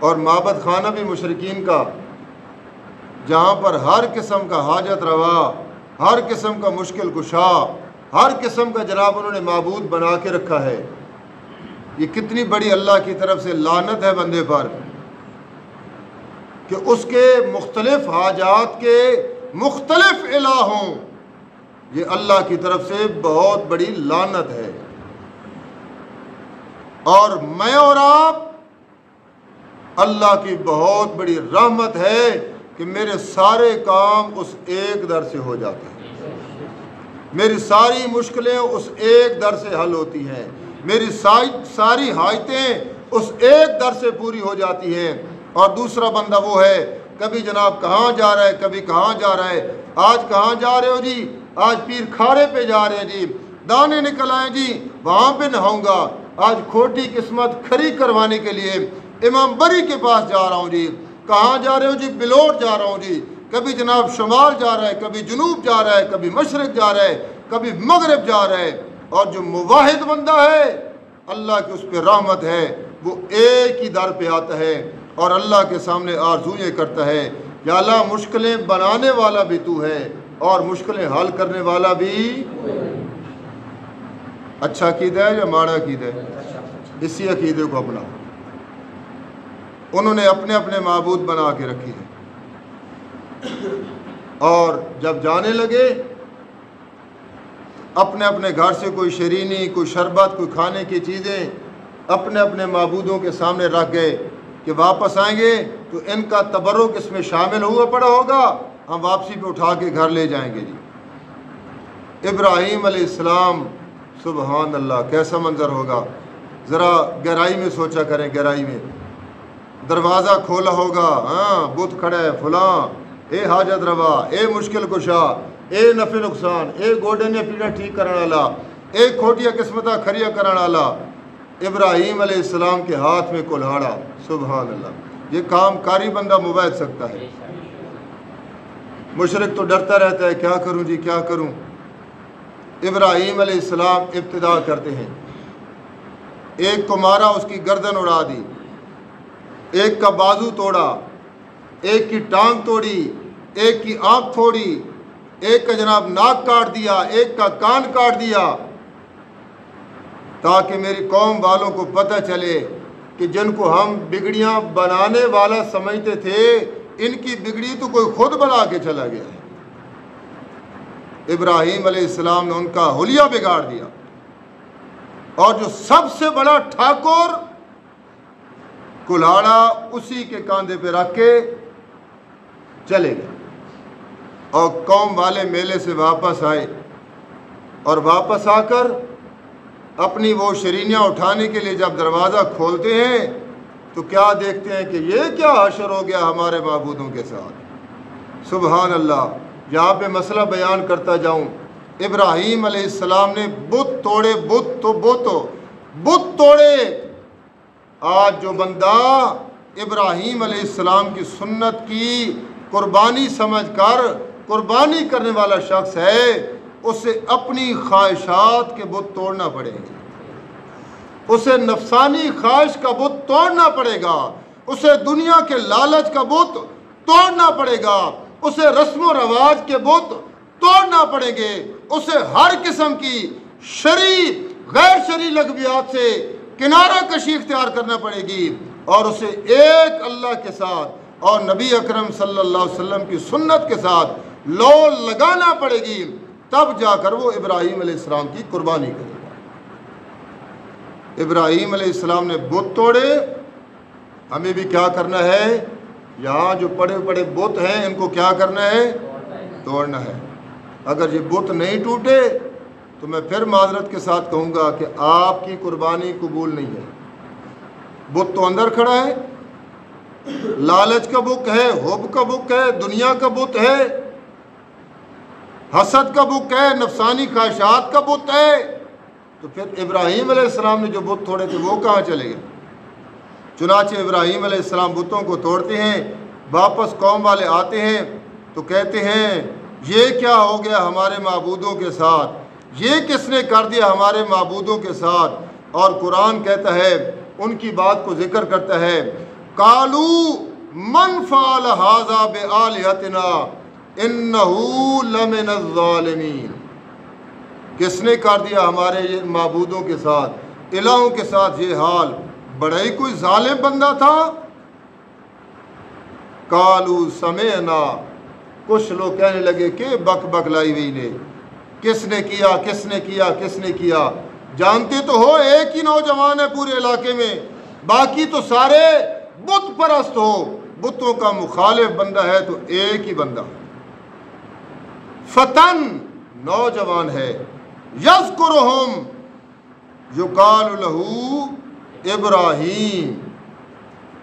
اور معبد خانہ بھی مشرکین کا، جہاں پر ہر قسم کا حاجت روا، ہر قسم کا مشکل کشا، ہر قسم کا جناب انہوں نے معبود بنا کے رکھا ہے. یہ کتنی بڑی اللہ کی طرف سے لعنت ہے بندے پر کہ اس کے مختلف حاجات کے مختلف الہ ہوں. یہ اللہ کی طرف سے بہت بڑی لعنت ہے. اور میں اور آپ، اللہ کی بہت بڑی رحمت ہے کہ میرے سارے کام اس ایک در سے ہو جاتے ہیں، میری ساری مشکلیں اس ایک در سے حل ہوتی ہیں، میری ساری حاجتیں اس ایک در سے پوری ہو جاتی ہیں. اور دوسرا بندہ وہ ہے، کبھی جناب کہاں جا رہا ہے، کبھی کہاں جا رہا ہے. آج کہاں جا رہے ہو جی؟ آج پیر کھاڑے پہ جا رہے ہیں جی، دانے نکل آئے جی، وہاں پہ نہاؤں گا. آج کھوٹی قسمت کھری کروانے کے لیے امام بری کے پاس جا رہا ہوں جی. کہاں جا رہے ہو جی؟ بلوٹ جا رہا ہوں جی. کبھی جناب شمال جا رہا ہے، کبھی جنوب جا رہا ہے، کبھی مشرق جا رہا ہے، کبھی مغرب جا رہا ہے. اور جو موحد بندہ ہے اللہ کی اس پہ رحمت ہے، وہ ایک ہی در پہ آتا ہے اور اللہ کے سامنے آرزویں کرتا ہے، یا اللہ مشکلیں بنانے والا بھی تو ہے اور مشکلیں حل کرنے والا بھی. اچھا عقیدہ ہے یا ماڑا عقیدہ ہے؟ اسی عقیدے کو اپنا. انہوں نے اپنے اپنے معبود بنا کے رکھی ہے اور جب جانے لگے اپنے اپنے گھر سے کوئی شیرینی، کوئی شربت، کوئی کھانے کی چیزیں اپنے اپنے معبودوں کے سامنے رکھ گئے کہ واپس آئیں گے تو ان کا تبرک اس میں شامل ہوا پڑا ہوگا، ہم واپسی پہ اٹھا کے گھر لے جائیں گے جی. ابراہیم علیہ السلام، سبحان اللہ، کیسا منظر ہوگا. ذرا گہرائی میں سوچا کریں، گہرائی میں. دروازہ کھولا ہوگا، ہاں بت کھڑا ہے، فلاں اے حاجت روا، اے مشکل کشا، اے نفع نقصان، اے گوڈے نے پیڑا ٹھیک کرنے والا، اے کھوٹیا قسمتہ کھریا کرنے والا. ابراہیم علیہ السلام کے ہاتھ میں کلہاڑا. سبحان اللہ. یہ کام کاری بندہ مبید سکتا ہے. مشرک تو ڈرتا رہتا ہے، کیا کروں جی، کیا کروں. ابراہیم علیہ السلام ابتدا کرتے ہیں. ایک کو مارا، اس کی گردن اڑا دی، ایک کا بازو توڑا، ایک کی ٹانگ توڑی، ایک کی آنکھ پھوڑی، ایک کا جناب ناک کاٹ دیا، ایک کا کان کاٹ دیا، تاکہ میری قوم والوں کو پتہ چلے کہ جن کو ہم بگڑیاں بنانے والا سمجھتے تھے، ان کی بگڑی تو کوئی خود بنا کے چلا گیا ہے. ابراہیم علیہ السلام نے ان کا حلیہ بگاڑ دیا اور جو سب سے بڑا ٹھاکر کلہاڑا اسی کے کاندھے پہ رکھ کے چلے گئے. اور قوم والے میلے سے واپس آئے اور واپس آ کر اپنی وہ شرینیاں اٹھانے کے لیے جب دروازہ کھولتے ہیں تو کیا دیکھتے ہیں کہ یہ کیا حشر ہو گیا ہمارے معبودوں کے ساتھ. سبحان اللہ. یہاں پہ مسئلہ بیان کرتا جاؤں. ابراہیم علیہ السلام نے بت توڑے، بت توڑے. آج جو بندہ ابراہیم علیہ السلام کی سنت کی قربانی سمجھ کر قربانی کرنے والا شخص ہے، اسے اپنی خواہشات کے بت توڑنا پڑے گا، اسے نفسانی خواہش کا بت توڑنا پڑے گا، اسے دنیا کے لالچ کا بت توڑنا پڑے گا، اسے رسم و رواج کے بت توڑنا پڑیں گے، اسے ہر قسم کی شرعی غیر شرعی لغویات سے کنارہ کشی اختیار کرنا پڑے گی، اور اسے ایک اللہ کے ساتھ اور نبی اکرم صلی اللہ علیہ وسلم کی سنت کے ساتھ لو لگانا پڑے گی. تب جا کر وہ ابراہیم علیہ السلام کی قربانی کرے گا. ابراہیم علیہ السلام نے بت توڑے ہمیں بھی کیا کرنا ہے؟ یہاں جو بڑے بڑے بت ہیں ان کو کیا کرنا ہے؟ توڑنا ہے۔ اگر یہ بت نہیں ٹوٹے تو میں پھر معذرت کے ساتھ کہوں گا کہ آپ کی قربانی قبول نہیں ہے۔ بت تو اندر کھڑا ہے، لالچ کا بت ہے، حب کا بت ہے، دنیا کا بت ہے، حسد کا بت ہے، نفسانی خواہشات کا بت ہے، تو پھر ابراہیم علیہ السلام نے جو بت توڑے تھے وہ کہاں چلے گئے؟ چنانچہ ابراہیم علیہ السلام بتوں کو توڑتے ہیں، واپس قوم والے آتے ہیں تو کہتے ہیں یہ کیا ہو گیا ہمارے معبودوں کے ساتھ، یہ کس نے کر دیا ہمارے معبودوں کے ساتھ؟ اور قرآن کہتا ہے، ان کی بات کو ذکر کرتا ہے، قالو من فعل ھذا بآلہتنا انہ لمن الظالمین، کس نے کر دیا ہمارے معبودوں کے ساتھ، الہوں کے ساتھ یہ حال؟ بڑا ہی کوئی ظالم بندہ تھا۔ قالو سمعنا، کچھ لوگ کہنے لگے کہ بک بک لائی ہوئی نے، کس نے کیا، کس نے کیا، کس نے کیا؟ جانتے تو ہو ایک ہی نوجوان ہے پورے علاقے میں، باقی تو سارے بت پرست ہو، بتوں کا مخالف بندہ ہے تو ایک ہی بندہ، فتن نوجوان ہے، یذکرہم یقال لہ ابراہیم،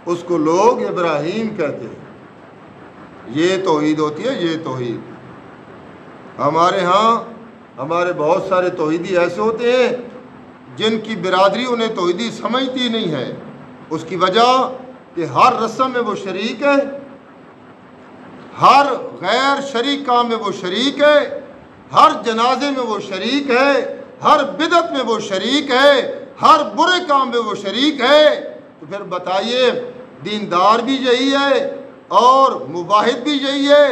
اس کو لوگ ابراہیم کہتے ہیں۔ یہ توحید ہوتی ہے، یہ توحید۔ ہمارے ہاں ہمارے بہت سارے توحیدی ایسے ہوتے ہیں جن کی برادری انہیں توحیدی سمجھتی نہیں ہے، اس کی وجہ کہ ہر رسم میں وہ شریک ہے، ہر غیر شریک کام میں وہ شریک ہے، ہر جنازے میں وہ شریک ہے، ہر بدعت میں وہ شریک ہے، ہر برے کام میں وہ شریک ہے۔ تو پھر بتائیے، دیندار بھی یہی ہے اور مواحد بھی یہی ہے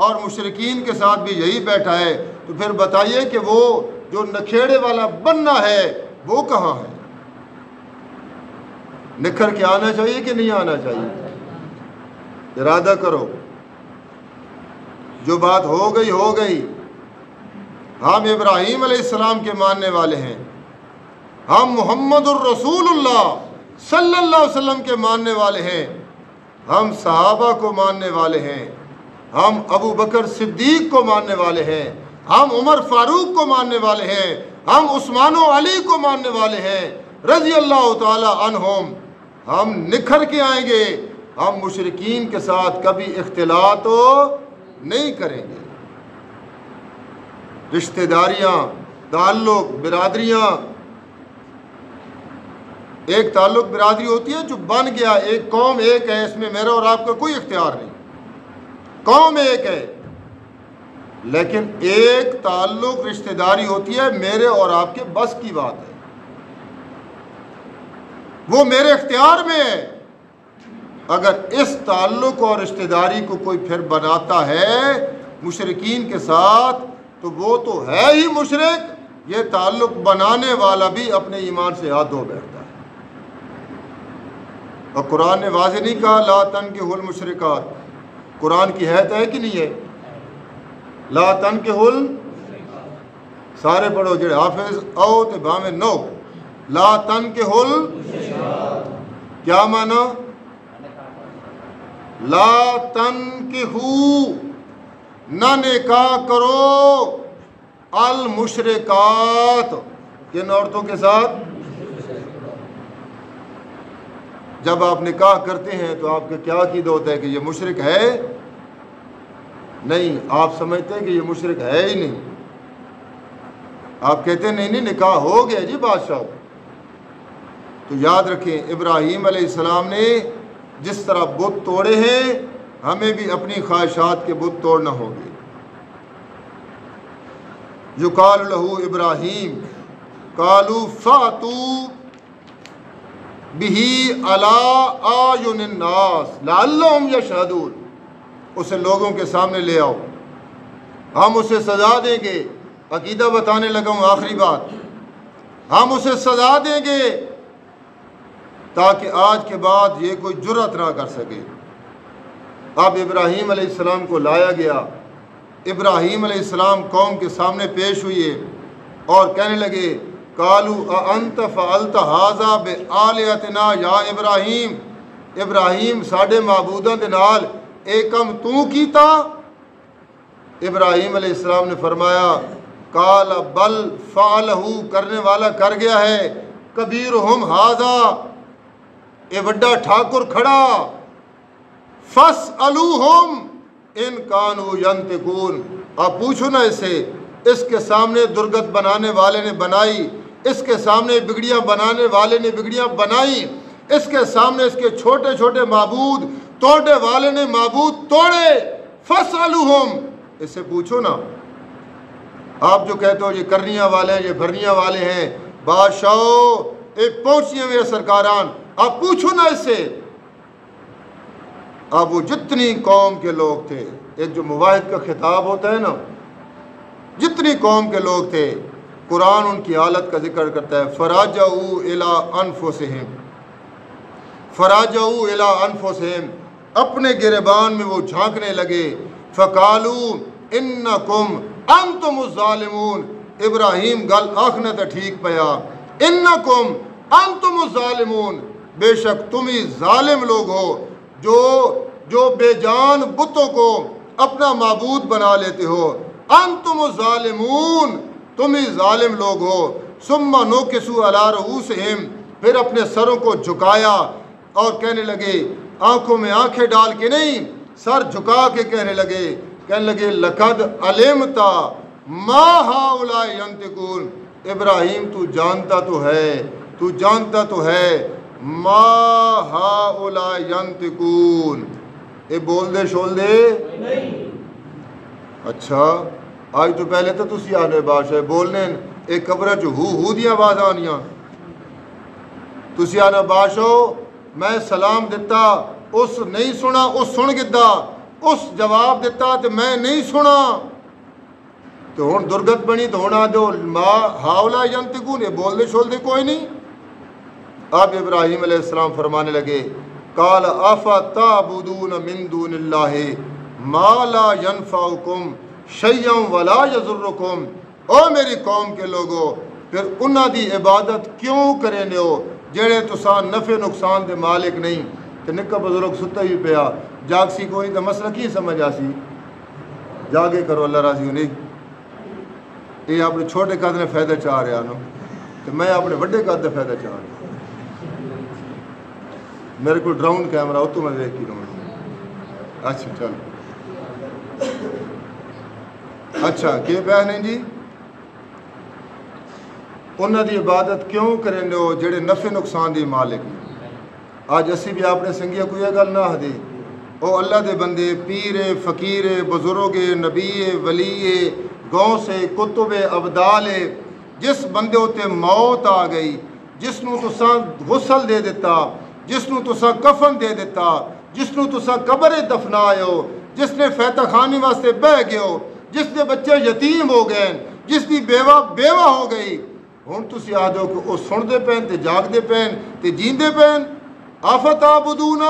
اور مشرکین کے ساتھ بھی یہی بیٹھا ہے، تو پھر بتائیے کہ وہ جو نکھیڑے والا بننا ہے وہ کہاں ہے؟ نکھر کے آنا چاہیے کہ نہیں آنا چاہیے؟ ارادہ کرو، جو بات ہو گئی ہو گئی۔ ہم ابراہیم علیہ السلام کے ماننے والے ہیں، ہم محمد الرسول اللہ صلی اللہ علیہ وسلم کے ماننے والے ہیں، ہم صحابہ کو ماننے والے ہیں، ہم ابو بکر صدیق کو ماننے والے ہیں، ہم عمر فاروق کو ماننے والے ہیں، ہم عثمان و علی کو ماننے والے ہیں رضی اللہ تعالی عنہم۔ ہم نکھر کے آئیں گے، ہم مشرکین کے ساتھ کبھی اختلاط نہیں کریں گے۔ رشتہ داریاں، تعلق، برادریاں، ایک تعلق برادری ہوتی ہے جو بن گیا، ایک قوم ایک ہے، اس میں میرا اور آپ کا کوئی اختیار نہیں، قوم ایک ہے، لیکن ایک تعلق رشتہ داری ہوتی ہے میرے اور آپ کے بس کی بات ہے، وہ میرے اختیار میں ہے۔ اگر اس تعلق اور رشتہ داری کو کوئی پھر بناتا ہے مشرکین کے ساتھ تو وہ تو ہے ہی مشرک، یہ تعلق بنانے والا بھی اپنے ایمان سے ہاتھ دھو بیٹھتا ہے۔ اور قرآن نے واضح نہیں کہا لا تنکحوا المشرکات، قرآن کی حیثیت ہے کہ نہیں ہے؟ لا تنکحوا، سارے پڑھو جڑے حافظ او تے بھاویں نو، لا تنکحوا، کیا معنی؟ لا تنکحوا، نہ نکاح کرو، المشرکات، کن عورتوں کے ساتھ؟ جب آپ نکاح کرتے ہیں تو آپ کا کیا عقیدہ ہوتا ہے کہ یہ مشرک ہے؟ نہیں، آپ سمجھتے ہیں کہ یہ مشرک ہے ہی نہیں، آپ کہتے ہیں نہیں نکاح ہو گیا جی بادشاہ۔ تو یاد رکھیں، ابراہیم علیہ السلام نے جس طرح بت توڑے ہیں ہمیں بھی اپنی خواہشات کے بت توڑنا ہوگی۔ یقال لہ ابراہیم قالوا فاتوا بہ علی اعین الناس لعلہم یشہدون، اسے لوگوں کے سامنے لے آؤ، ہم اسے سزا دیں گے۔ عقیدہ بتانے لگا ہوں، آخری بات، ہم اسے سزا دیں گے تاکہ آج کے بعد یہ کوئی جرأت نہ کر سکے۔ اب ابراہیم علیہ السلام کو لایا گیا، ابراہیم علیہ السلام قوم کے سامنے پیش ہوئے اور کہنے لگے قالوا اانت فعلت ھذا بآلہتنا یا ابراہیم، ابراہیم ساڈے معبوداں دے نال اے کم تو کیتا؟ ابراہیم علیہ السلام نے فرمایا قال بل فعلہ، کرنے والا کر گیا ہے، کبیرہم ھذا، اے وڈا ٹھاکر کھڑا، فاسألوہم ان کانوا ینطقون، آپ پوچھو نا اسے، اس کے سامنے درگت بنانے والے نے بنائی، اس کے سامنے بگڑیاں بنانے والے نے بگڑیاں بنائی، اس کے سامنے اس کے چھوٹے چھوٹے معبود توڑنے والے نے معبود توڑے، فاسألوہم، اس سے پوچھو نا۔ آپ جو کہتے ہو یہ کرنیاں والے ہیں، یہ بھرنیاں والے ہیں، بادشاہو اے پہنچیے ہوئے سرکاران، آپ پوچھو نا اس سے۔ اب وہ جتنی قوم کے لوگ تھے، ایک جو مواحد کا خطاب ہوتا ہے نا، جتنی قوم کے لوگ تھے، قرآن ان کی حالت کا ذکر کرتا ہے، فراجعوا الی انفسہم، فراجعوا الی انفسہم، اپنے گریبان میں وہ جھانکنے لگے، فقالوا انکم انتم الظالمون، ابراہیم گل آخنا تا ٹھیک پیا، انکم انتم الظالمون، بے شک تم ہی ظالم لوگ ہو جو بے جان بتوں کو اپنا معبود بنا لیتے ہو، انتم الظالمون، تم ہی ظالم لوگ ہو۔ ثم نوکسوا علی رؤوسہم، پھر اپنے سروں کو جھکایا اور کہنے لگے، آنکھوں میں آنکھیں ڈال کے نہیں، سر جھکا کے کہنے لگے لقد علمت ما ہؤلاء ینطقون، ابراہیم تو جانتا تو ہے ما ہؤلاء ینطقون، اے بول دے شول دے نہیں۔ اچھا آج تو پہلے تو تسی آنے بادشاہ بولنے ایک قبرہ جو ہو دیاں آواز آنیاں، تسی آنے بادشاہ میں سلام دیتا اس نہیں سنا، اس سن گدا، اس جواب دیتا تو میں نہیں سنا، تو ہن درگت بنی تو ہن آدھو ما ہؤلاء ینطقون، یہ بول دے شول دے کوئی نہیں۔ اب ابراہیم علیہ السلام فرمانے لگے قال افتعبدون من دون اللہ ما لا ینفعکم شیئا ولا یضرکم، او میری قوم کے لوگوں پھر انہاں دی عبادت کیوں کرنے ہو جڑے تساں نفع نقصان دے مالک نہیں۔ تو نکا بزرگ ستا ہی پیا جاگ سی کوئی تو مسئلہ کی سمجھ آسی، جاگے کرو اللہ راضی ہو نہیں۔ یہ اپنے چھوٹے قد نے فائدہ چاہ رہا نا، تو میں اپنے بڑے قد نے فائدہ چاہ رہا، میرے کو ڈراؤن کیمرہ ہو تو میں دیکھ کی رہا۔ اچھا چل اچھا کہ بہنیں جی انہاں دی عبادت کیوں کرنے ہو جڑے نفع نقصان دی مالک نے۔ آج اسی بھی آپ نے سنگیا کوئی گل نہ دے، او اللہ دے بندے پیر فقیر بزرگ نبی ولی غوث کتب ابدال، جس بندے ہوتے موت آ گئی، جس نو تساں غسل دے دیتا، جس نو تساں کفن دے دیتا، جس نو تساں قبر دفنائے ہو، جس نے فیتہ خانی واسطے بہ گئے ہو، جس نے بچے یتیم ہو گئے، جس کی بیوہ ہو گئی، ہن تسی آدھو کہ وہ سن دے پین تے جاگ دے پین تے جین دے پین۔ افتعبدون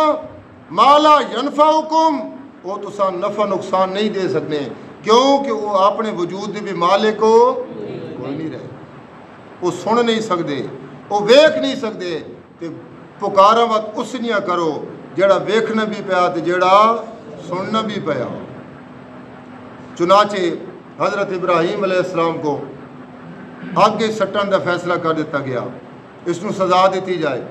ما لا ینفعکم، وہ تساں نفع نقصان نہیں دے سکنے، کیونکہ وہ اپنے وجود دے بھی مالک ہو کوئی نہیں رہے، وہ سن نہیں سکتے، وہ ویکھ نہیں سکتے، تے پکارا وقت اس نیا کرو جڑا ویکھنا بھی پیا تے جڑا سننا بھی پیا۔ چنانچہ حضرت ابراہیم علیہ السلام کو آگے سٹن دا فیصلہ کر دیتا گیا، اس نو سزا دیتی جائے۔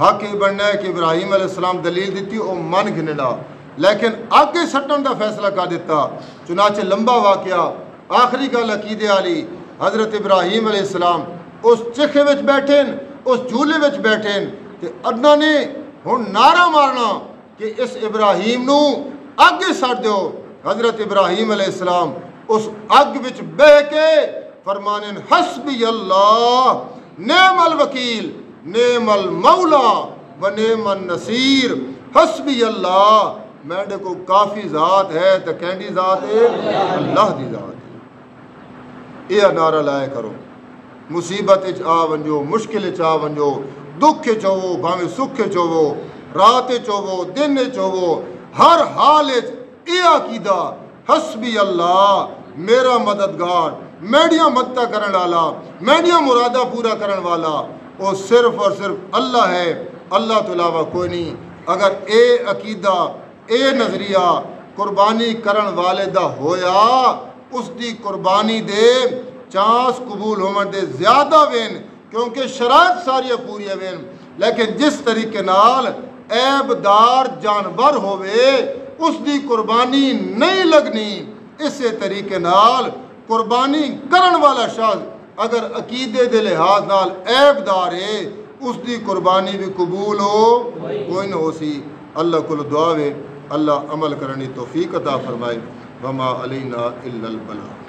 حق یہ بننا ہے کہ ابراہیم علیہ السلام دلیل دیتی او من گھننا، لیکن آگے سٹن دا فیصلہ کر دیتا۔ چنانچہ لمبا واقعہ، آخری گل عقیدے والی، حضرت ابراہیم علیہ السلام اس چکھے وچ بیٹھیں، اس جھولے وچ بیٹھیں تے ادنا نے ہن نعرہ مارنا کہ اس ابراہیم نو آگے سٹ دیو۔ حضرت ابراہیم علیہ السلام اس اگ وچ بہ کے فرمانے حسبی اللہ نعم الوکیل نعم المولا و نعم النصیر، حسبی اللہ میرے کو کافی ذات ہے تو کینڈی ذات ہے اللہ دی ذات ہے۔ یہ نعرہ لائے کرو، مصیبت آ ونجو، مشکل آ ونجو، دکھ چوو بھاویں سکھ چوو، رات چوو دن چوو، ہر حال یہ عقیدہ حسبی اللہ میرا مددگار، میڈیا مدد کرن والا، میڈیا مرادہ پورا کرن والا وہ صرف اور صرف اللہ ہے۔ اللہ تو علاوہ کوئی نہیں. اگر اے عقیدہ اے نظریہ قربانی کرن والے دا ہویا اس دی قربانی دے چانس قبول ہونے دے زیادہ وین کیونکہ شرائط ساری پوری وین. لیکن جس طریقے نال عیب دار جانور ہوئے اس دی قربانی نہیں لگنی, اسی طریقے نال قربانی کرن والا شخص اگر عقیدے دے لحاظ نال عیب دار ہے اس دی قربانی بھی قبول ہو کوئی نہ ہو سی. اللہ کو دعا ہے اللہ عمل کرنے توفیق عطا فرمائے. وما علینا الا البلاغ.